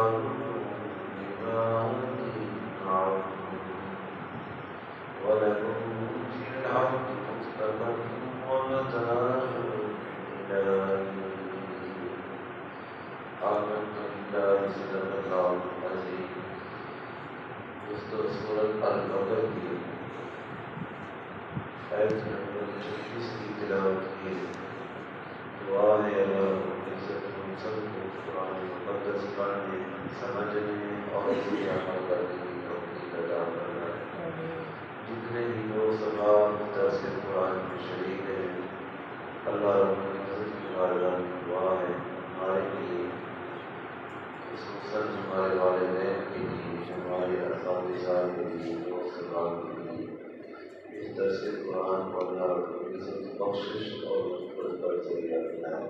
سورۃ البقرہ کی آیت نمبر 36 کی تلاوت کی۔ دعا ہے اللہ رب العزت ہم سب کو قرآن مقدس پڑھنے، سمجھنے اور اس کی عمل کرنے کی توفیق عطا فرمائے۔ جتنے بھی لوگ سباب درس قرآن میں شریک ہیں، اللہ رب العزت کی بارگاہ میں دعا ہے ہمارے لیے، خصوصاً ہمارے والدین کے لیے، ہمارے اساتذہ کے لیے، دوست احباب کے لیے، اس درس قرآن کو اللہ رب العزت بخشش اور مغفرت کا ذریعہ بنائے۔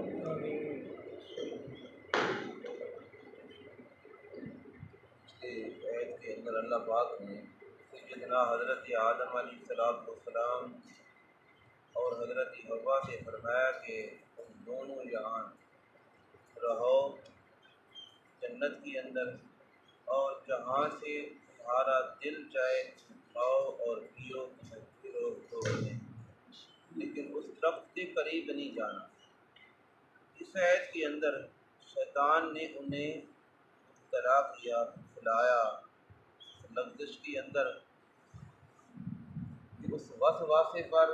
آیت کے اندر اللہ پاک نے سیدنا حضرت آدم علیہ السلام اور حضرت حوا سے فرمایا کہ تم دونوں یہاں رہو جنت کے اندر، اور جہاں سے تمہارا دل چاہے کھاؤ اور پیو پھرو تو لیکن اس درخت کے قریب نہیں جانا۔ اس آیت کے اندر شیطان نے انہیں مبتلا کیا، پھلایا لفظ کے اندر کہ اس وسواسے پر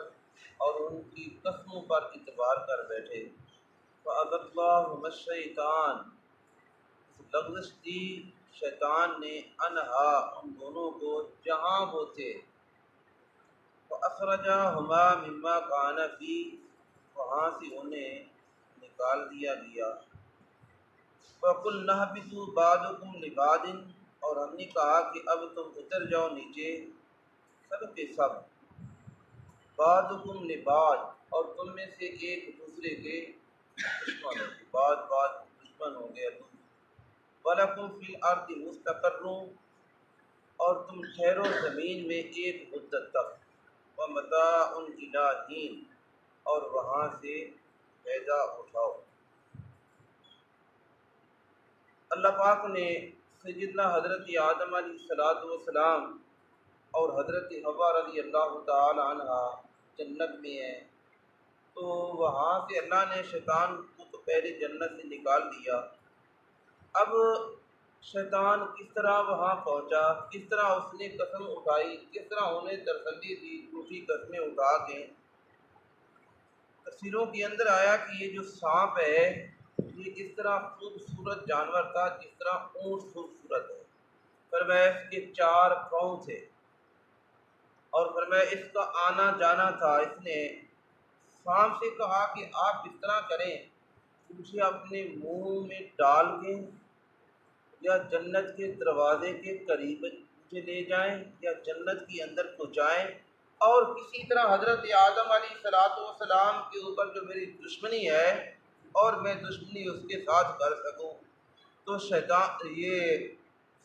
اور ان کی قسموں پر اعتبار کر بیٹھے۔ فَأَذَقَّهُمَا الشَّيْطَانُ، اس لفظ دی شیطان نے انہا ان دونوں کو جہاں وہ تھے، فَأَخْرَجَهُمَا مِمَّا كَانَ فِيهِ، وہاں سے انہیں نکال دیا گیا۔ فَقُلْنَا اهْبِطُوا بَعْضُكُمْ لِبَعْضٍ، اور ہم نے کہا کہ اب تم اتر جاؤ نیچے سب کے سب، بعضکم لبعض، اور تم میں سے ایک دوسرے کے دشمن ہوں گے، بعض دشمن ہوں گے۔ وَلَكُمْ فِي الْأَرْضِ مُسْتَقَرٌّ، اور تم ٹھہرو زمین میں ایک مدت تک، وَمَتَاعٌ إِلَىٰ حِینٍ، اور وہاں سے فائدہ اٹھاؤ۔ اللہ پاک نے سیدنا حضرت آدم علیہ السلام اور حضرت حوا رضی اللہ تعالی عنہ جنت میں ہیں، تو وہاں سے اللہ نے شیطان کو تو پہلے جنت سے نکال دیا۔ اب شیطان کس طرح وہاں پہنچا، کس طرح اس نے قسم اٹھائی، کس طرح انہیں تسلی دی جھوٹی قسمیں اٹھا کے۔ تفسیروں کے اندر آیا کہ یہ جو سانپ ہے یہ اس طرح خوبصورت جانور تھا جس طرح اونٹ خوبصورت ہے، فرمایا اس کے 4 پاؤں تھے، اور فرمایا اس کا آنا جانا تھا۔ اس نے سانپ سے کہا کہ آپ اس طرح کریں، مجھے اپنے منہ میں ڈال کے یا جنت کے دروازے کے قریب مجھے لے جائیں یا جنت کے اندر پہنچائیں، اور کسی طرح حضرت آدم علیہ السلام کے اوپر جو میری دشمنی ہے اور میں دشمنی اس کے ساتھ کر سکوں۔ تو شیطان یہ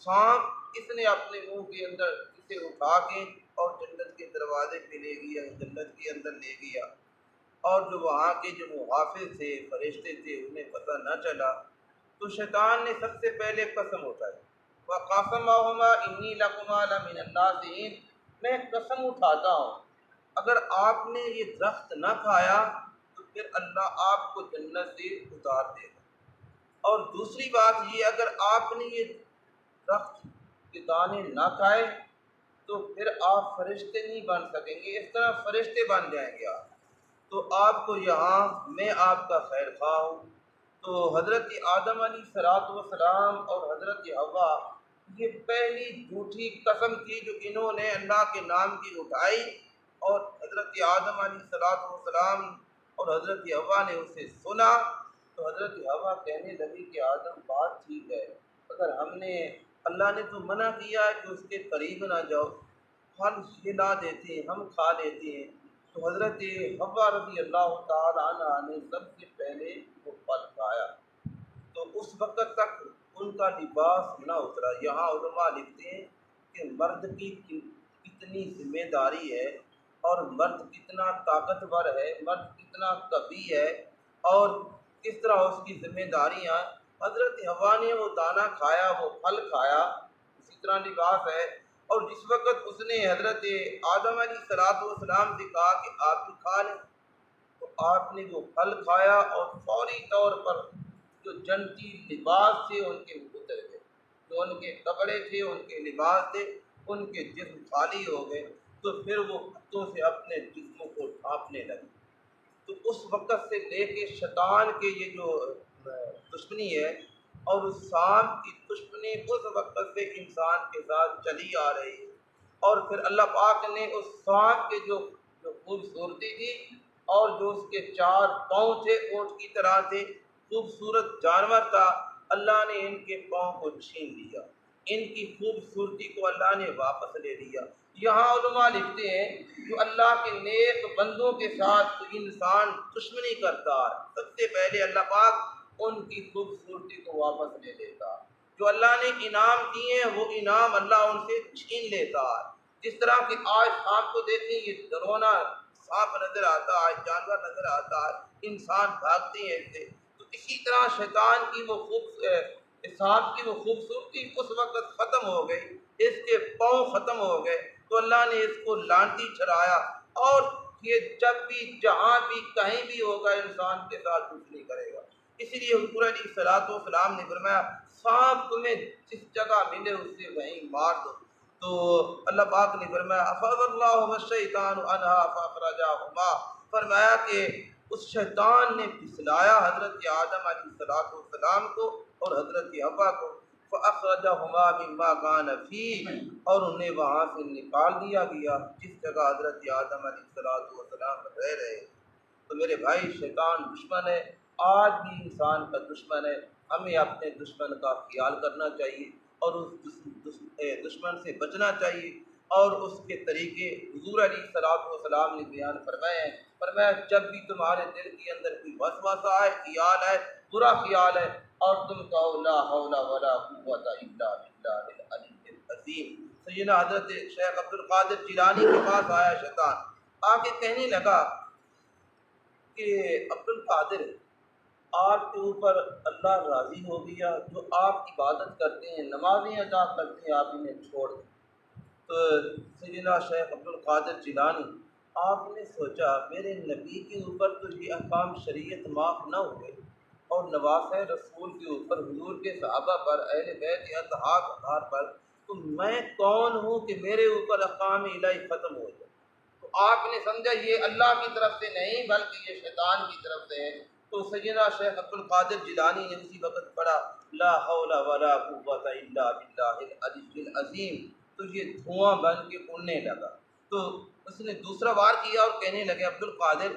سانپ اس نے اپنے منہ کے اندر اسے اٹھا کے اور جنت کے دروازے پہ لے گیا، جنت کے اندر لے گیا، اور جو وہاں کے جو محافظ تھے، فرشتے تھے، انہیں پتہ نہ چلا۔ تو شیطان نے سب سے پہلے قسم اٹھائی، وَقَاسَمَهُمَا إِنِّي لَكُمَا لَمِنَ النَّاصِحِينَ، میں قسم اٹھاتا ہوں اگر آپ نے یہ درخت نہ کھایا تو پھر اللہ آپ کو جنت سے اتار دے گا، اور دوسری بات یہ اگر آپ نے یہ درخت کے دانے نہ کھائے تو پھر آپ فرشتے نہیں بن سکیں گے، اس طرح فرشتے بن جائیں گے آپ، تو آپ کو یہاں میں آپ کا خیر خواہ ہوں۔ تو حضرت آدم علیہ السلام اور حضرت حوا یہ پہلی جھوٹی قسم تھی جو انہوں نے اللہ کے نام کی اٹھائی، اور حضرت آدم علیہ السلام اور حضرت حوا نے اسے سنا تو حضرت حوا کہنے لگی کہ آدم بات ٹھیک ہے، اگر ہم نے اللہ نے تو منع کیا ہے کہ اس کے قریب نہ جاؤ، پھل کھلا دیتے ہیں، ہم کھا لیتے ہیں۔ تو حضرت حوا رضی اللہ تعالی عنہ نے سب سے پہلے وہ پھل کھایا، تو اس وقت تک ان کا لباس نہ اترا۔ یہاں علماء لکھتے ہیں کہ مرد کی کتنی ذمہ داری ہے، اور مرد کتنا طاقتور ہے، مرد کتنا قوی ہے، اور کس طرح اس کی ذمہ داریاں حضرت حوا نے وہ دانہ کھایا، وہ پھل کھایا، اسی طرح لباس ہے، اور جس وقت اس نے حضرت آدم علیہ السلام سے کہا کہ آپ بھی کھا لیں، تو آپ نے وہ پھل کھایا اور فوری طور پر جو جنتی لباس تھے ان کے اتر گئے، جو ان کے کپڑے تھے، ان کے لباس تھے، ان کے جسم خالی ہو گئے، تو پھر وہ ہاتھوں سے اپنے جسموں کو ڈھانپنے لگے۔ تو اس وقت سے لے کے شیطان کے یہ جو دشمنی ہے اور اس سانپ کی دشمنی اس وقت سے انسان کے ساتھ چلی آ رہی ہے، اور پھر اللہ پاک نے اس سانپ کے جو خوبصورتی تھی اور جو اس کے 4 پاؤں تھے اونٹ کی طرح تھے، خوبصورت جانور تھا، اللہ نے ان کے پاؤں کو چھین لیا، ان کی خوبصورتی کو اللہ نے واپس لے لیا۔ یہاں علماء لکھتے ہیں جو اللہ کے نیک بندوں کے ساتھ کوئی انسان دشمنی کرتا ہے، سب سے پہلے اللہ پاک ان کی خوبصورتی کو واپس لے لیتا ہے، جو اللہ نے انعام دیے ہیں وہ انعام اللہ ان سے چھین لیتا ہے۔ جس طرح کہ آج سانپ کو دیکھیں، یہ ڈرونا سانپ نظر آتا ہے، جانور نظر آتا ہے، انسان بھاگتے ہیں اس سے، تو اسی طرح شیطان کی وہ سانپ کی وہ خوبصورتی اس وقت ختم ہو گئی، اس کے پاؤں ختم ہو گئے، تو اللہ نے اس کو لانتی چڑھایا، اور یہ جب بھی جہاں بھی کہیں بھی ہوگا انسان کے ساتھ کچھ نہیں کرے گا۔ اس لیے حضور علیہ السلام نے فرمایا سانپ تمہیں جس جگہ ملے اس سے وہیں مار دو۔ تو اللہ پاک نے فرمایا افاض اللہ الشیطان عنہا فاخرجہما، فرمایا کہ اس شیطان نے پھسلایا حضرت آدم علیہ السلام کو اور حضرت حوا کو، فاخرجہما مما کان فیہ، اور انہیں وہاں سے نکال دیا گیا جس جگہ حضرت آدم علیہ السلام رہ رہے۔ تو میرے بھائی شیطان دشمن ہے، آج بھی انسان کا دشمن ہے، ہمیں اپنے دشمن کا خیال کرنا چاہیے اور اس دشمن سے بچنا چاہیے، اور اس کے طریقے حضور علیہ السلام نے بیان فرمائے ہیں۔ فرمایا جب بھی تمہارے دل کے اندر کوئی وسوسہ ہے، خیال ہے، برا خیال ہے، اور تم کہو لا حول ولا قوت الا باللہ العلی العظیم۔ سیدنا حضرت شیخ عبد القادر جیلانی کے پاس آیا شیطان، آ کے کہنے لگا کہ عبد القادر، آپ کے اوپر اللہ راضی ہو گیا، جو آپ عبادت کرتے ہیں، نمازیں ادا کرتے ہیں، آپ انہیں چھوڑ دیں۔ تو سیدنا شیخ عبد القادر جیلانی آپ نے سوچا میرے نبی کے اوپر تو یہ احکام شریعت معاف نہ ہوئے، اور نوافع رسول کے اوپر، حضور کے صحابہ پر، اہل بیت اطہار پر، تو میں کون ہوں کہ میرے اوپر احکام الہی ختم ہو جائے؟ تو آپ نے سمجھا یہ اللہ کی طرف سے نہیں بلکہ یہ شیطان کی طرف سے ہے۔ تو سیدنا شیخ عبد القادر جیلانی نے اسی وقت پڑھا لا حول ولا قوت الا باللہ العلی العظیم، تو یہ دھواں بن کے اڑنے لگا۔ تو اس نے دوسرا وار کیا اور کہنے لگے عبد القادر،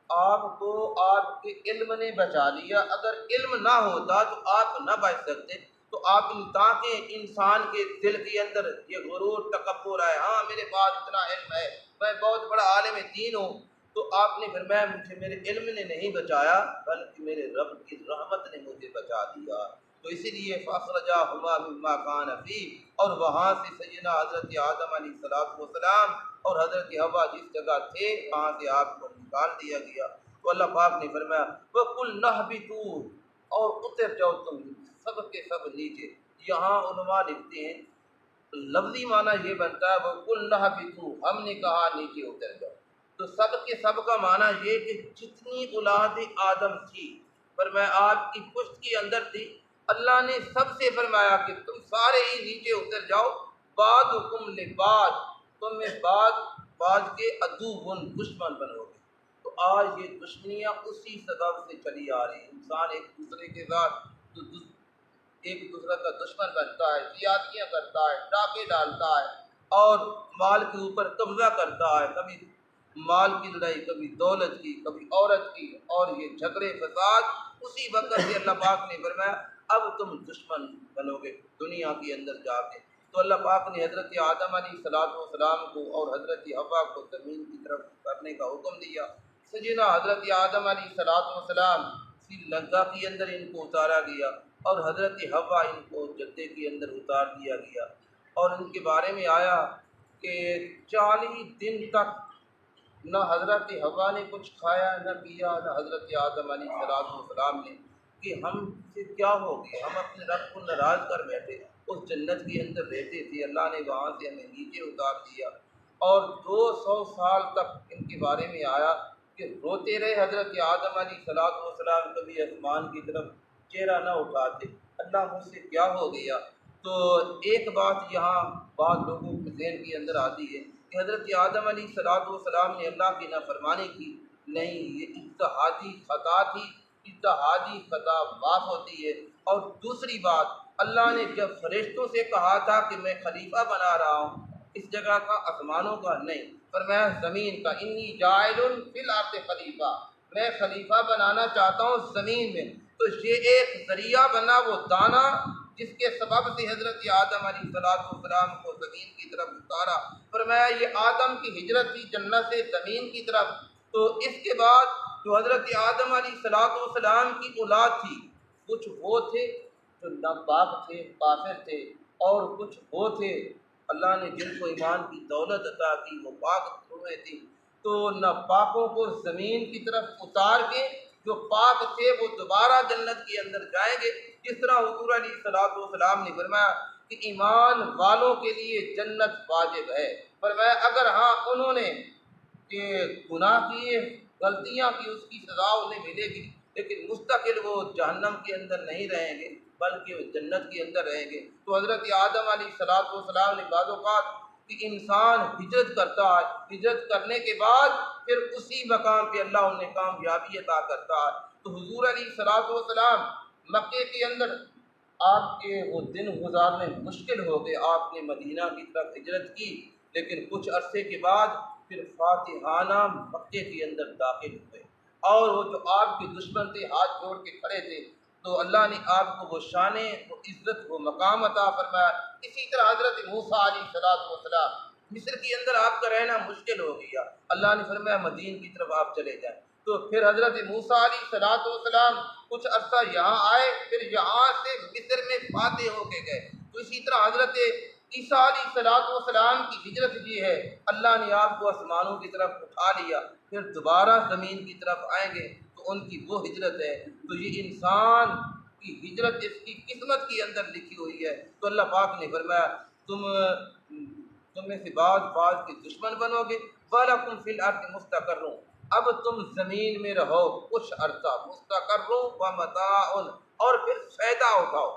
آپ کو آپ کے علم نے بچا لیا، اگر علم نہ ہوتا تو آپ نہ بچ سکتے۔ تو آپ تاکہ انسان کے دل کے اندر یہ غرور تکبر ہے، ہاں میرے پاس اتنا علم ہے، میں بہت بڑا عالم دین ہوں، تو آپ نے فرمایا مجھے میرے علم نے نہیں بچایا بلکہ میرے رب کی رحمت نے مجھے بچا دیا۔ تو اسی لیے فاخرجہما مما کان فیہ، اور وہاں سے سیدنا حضرت آدم علیہ السلام اور حضرت حوا جس جگہ تھے وہاں سے آپ کو نکال دیا گیا۔ تو اللہ پاک نے فرمایا وَقُلْنَا اهْبِطُوا، اور اتر جاؤ تم سب کے سب نیچے۔ یہاں علماء لکھتے ہیں لفظی معنی یہ بنتا ہے وَقُلْنَا اهْبِطُوا، ہم نے کہا نیچے اتر جاؤ، تو سب کے سب کا معنی یہ کہ جتنی اولاد آدم تھی، پر میں آپ کی پشت کے اندر تھی، اللہ نے سب سے فرمایا کہ تم سارے ہی نیچے اتر جاؤ، بعضکم لبعض، تم میں بعض کے عدو دشمن بنو گے۔ تو آج یہ دشمنیاں اسی سبب سے چلی آ رہی ہیں، انسان ایک دوسرے کے ساتھ ایک دوسرے کا دشمن بنتا ہے، زیادتیاں کرتا ہے، ڈاکے ڈالتا ہے، اور مال کے اوپر قبضہ کرتا ہے، کبھی مال کی لڑائی، کبھی دولت کی، کبھی عورت کی، اور یہ جھگڑے فساد اسی وقت سے اللہ پاک نے فرمایا اب تم دشمن بنو گے دنیا کے اندر جا کے۔ تو اللہ پاک نے حضرت آدم علیہ السلام کو اور حضرت حوا کو زمین کی طرف کرنے کا حکم دیا۔ سیدنا حضرت آدم علیہ السلام سری لنکا کے اندر ان کو اتارا گیا، اور حضرت حوا ان کو جدے کے اندر اتار دیا گیا، اور ان کے بارے میں آیا کہ 40 دن تک نہ حضرت حوا نے کچھ کھایا نہ پیا، نہ حضرت آدم علیہ السلام نے، کہ ہم سے کیا ہو گیا، ہم اپنے رب کو ناراض کر بیٹھے، اس جنت کے اندر رہتے تھے، اللہ نے وہاں سے ہمیں نیچے اتار دیا، اور 200 سال تک ان کے بارے میں آیا کہ روتے رہے حضرت آدم علیہ السلام، کبھی آسمان کی طرف چہرہ نہ اٹھاتے، اللہ مجھ سے کیا ہو گیا۔ تو ایک بات یہاں بعض لوگوں کے ذہن کے اندر آتی ہے کہ حضرت آدم علیہ السلام نے اللہ کی نافرمانی کی، نہیں، یہ اجتہادی خطا تھی، اجتہادی خطا معاف ہوتی ہے۔ اور دوسری بات، اللہ نے جب فرشتوں سے کہا تھا کہ میں خلیفہ بنا رہا ہوں، اس جگہ کا آسمانوں کا نہیں، فرمایا زمین کا، انی جاعل فی الارض خلیفہ، میں خلیفہ بنانا چاہتا ہوں زمین میں۔ تو یہ ایک ذریعہ بنا، وہ دانا جس کے سبب سے حضرت آدم علیہ السلام کو زمین کی طرف اتارا، فرمایا یہ آدم کی ہجرت تھی جنت سے زمین کی طرف۔ تو اس کے بعد جو حضرت آدم علیہ السلام کی اولاد تھی، کچھ وہ تھے جو ناپاک تھے، کافر تھے، اور کچھ وہ تھے اللہ نے جن کو ایمان کی دولت عطا کی، وہ پاک ہوئے تھے۔ تو ناپاکوں کو زمین کی طرف اتار کے جو پاک تھے وہ دوبارہ جنت کے اندر جائیں گے، جس طرح حضور علیہ السلام نے فرمایا کہ ایمان والوں کے لیے جنت واجب ہے۔ فرمایا اگر ہاں انہوں نے کہ گناہ کیے، غلطیاں کی، اس کی سزا انہیں ملے گی، لیکن مستقل وہ جہنم کے اندر نہیں رہیں گے بلکہ وہ جنت کے اندر رہیں گے۔ تو حضرت آدم علیہ السلام نے بعض اوقات کہ انسان ہجرت کرتا ہے، ہجرت کرنے کے بعد پھر اسی مقام پہ اللہ انہیں کامیابی عطا کرتا ہے۔ تو حضور علیہ السلام مکے کے اندر آپ کے وہ دن گزارنے مشکل ہو گئے، آپ نے مدینہ کی طرف ہجرت کی، لیکن کچھ عرصے کے بعد پھر فاتحانہ مکے کے اندر داخل ہوئے، اور وہ جو آپ کے دشمن تھے ہاتھ جوڑ کے کھڑے تھے، تو اللہ نے آپ کو وہ شان، وہ عزت، وہ مقام عطا فرمایا۔ اسی طرح حضرت موسیٰ علیہ السلام، مصر کے اندر آپ کا رہنا مشکل ہو گیا، اللہ نے فرمایا مدین کی طرف آپ چلے جائیں۔ تو پھر حضرت موسیٰ علیہ السلام کچھ عرصہ یہاں آئے، پھر یہاں سے مصر میں فاتح ہو کے گئے۔ تو اسی طرح حضرت عیسیٰ علیہ السلام کی ہجرت یہ ہے، اللہ نے آپ کو آسمانوں کی طرف اٹھا لیا، پھر دوبارہ زمین کی طرف آئیں گے تو ان کی وہ ہجرت ہے۔ تو یہ انسان کی ہجرت اس کی قسمت کے اندر لکھی ہوئی ہے۔ تو اللہ پاک نے فرمایا تم میں سے بعض کے دشمن بنو گے، وَلَكُمْ فِي الْأَرْضِ مُسْتَقَرٌّ، اب تم زمین میں رہو کچھ عرصہ، مستقر ومتاع، اور پھر فائدہ اٹھاؤ۔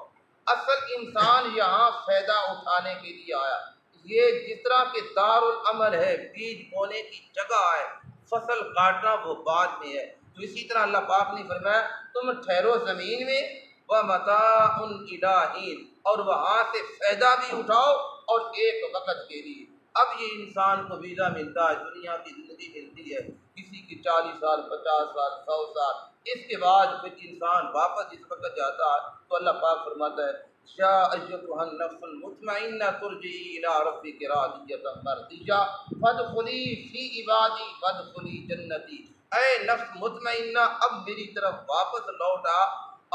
اصل انسان یہاں فائدہ اٹھانے کے لیے آیا۔ یہ جس طرح کے دار العمل ہے، بیج بونے کی جگہ ہے، فصل کاٹنا وہ بعد میں ہے، تو اسی طرح اللہ پاک نے فرمایا تم ٹھہرو زمین میں، ومتاع الی حین، اور وہاں سے فائدہ بھی اٹھاؤ اور ایک وقت کے لیے۔ اب یہ انسان کو ویزا ملتا ہے، دنیا کی زندگی ملتی ہے، کسی کی 40 سال، 50 سال، 100 سال، اس کے بعد پھر انسان واپس اس وقت جاتا ہے۔ تو اللہ پاک فرماتا ہے یا ایتھا النفس المطمئنہ ترجعی الی ربک راضیۃ مرضیہ فادخلی فی عبادی وادخلی جنتی، اے نفس مطمئنہ اب میری طرف واپس لوٹ آ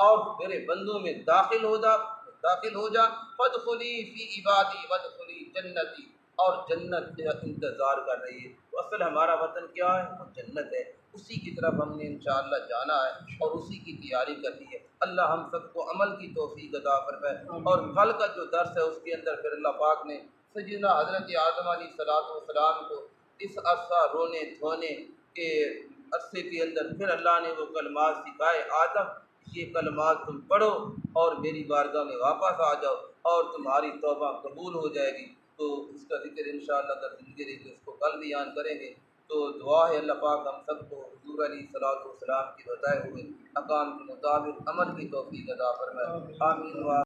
اور میرے بندوں میں داخل ہو جا، فادخلی فی عبادی وادخلی جنتی، اور جنت انتظار کر رہی ہے۔ تو اصل ہمارا وطن کیا ہے؟ وہ جنت ہے، اسی کی طرف ہم نے انشاءاللہ جانا ہے اور اسی کی تیاری کرنی ہے۔ اللہ ہم سب کو عمل کی توفیق عطا فرمائے۔ اور کل کا جو درس ہے اس کے اندر پھر اللہ پاک نے سیدنا حضرت آدم علیہ السلام کو اس عرصہ رونے دھونے کے عرصے کے اندر پھر اللہ نے وہ کلمات سکھائے، آدم یہ کلمات تم پڑھو اور میری بارگاہ میں واپس آ جاؤ اور تمہاری توبہ قبول ہو جائے گی۔ تو اس کا ذکر انشاءاللہ اگر زندگی رہی تو اس کو کل بیان کریں گے۔ تو دعا ہے اللہ پاک ہم سب کو حضور علیہ السلام کی بتائے ہوئے احکام کے مطابق عمل کی توفیق عطا فرمائے، آمین۔